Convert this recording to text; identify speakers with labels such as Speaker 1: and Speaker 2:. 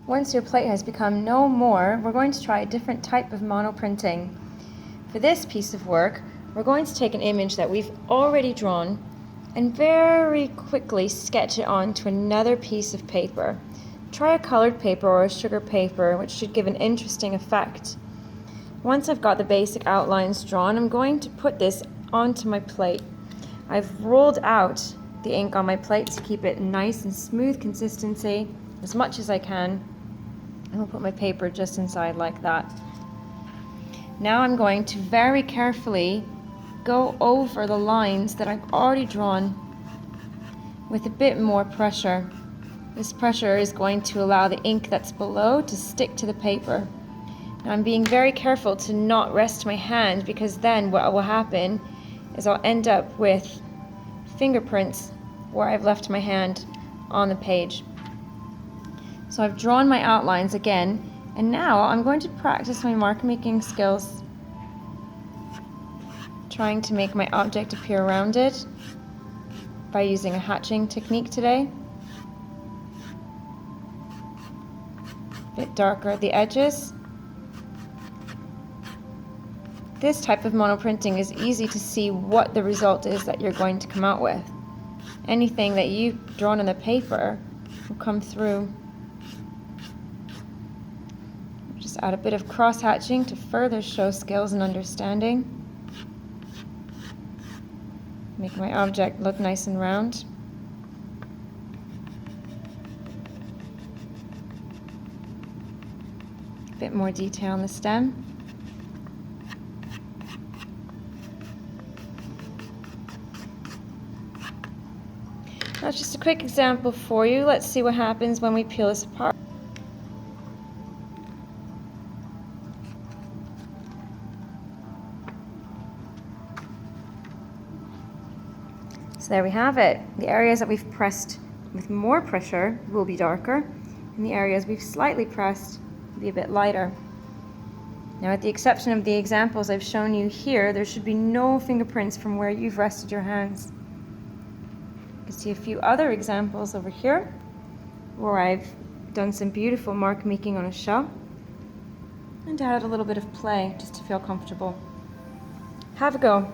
Speaker 1: Once your plate has become no more, we're going to try a different type of monoprinting. For this piece of work, we're going to take an image that we've already drawn and very quickly sketch it onto another piece of paper. Try a colored paper or a sugar paper, which should give an interesting effect. Once I've got the basic outlines drawn, I'm going to put this onto my plate. I've rolled out the ink on my plate to keep it nice and smooth consistency as much as I can. And I'll put my paper just inside like that. Now I'm going to very carefully go over the lines that I've already drawn with a bit more pressure. This pressure is going to allow the ink that's below to stick to the paper. Now I'm being very careful to not rest my hand, because then what will happen is I'll end up with fingerprints where I've left my hand on the page. So I've drawn my outlines again, and now I'm going to practice my mark making skills, trying to make my object appear rounded by using a hatching technique today. A bit darker at the edges. This type of monoprinting is easy to see what the result is that you're going to come out with. Anything that you've drawn on the paper will come through. Just add a bit of cross-hatching to further show skills and understanding. Make my object look nice and round. A bit more detail on the stem. That's just a quick example for you. Let's see what happens when we peel this apart. So there we have it. The areas that we've pressed with more pressure will be darker, and the areas we've slightly pressed will be a bit lighter. Now, with the exception of the examples I've shown you here, there should be no fingerprints from where you've rested your hands. You can see a few other examples over here where I've done some beautiful mark making on a shell and added a little bit of play just to feel comfortable. Have a go.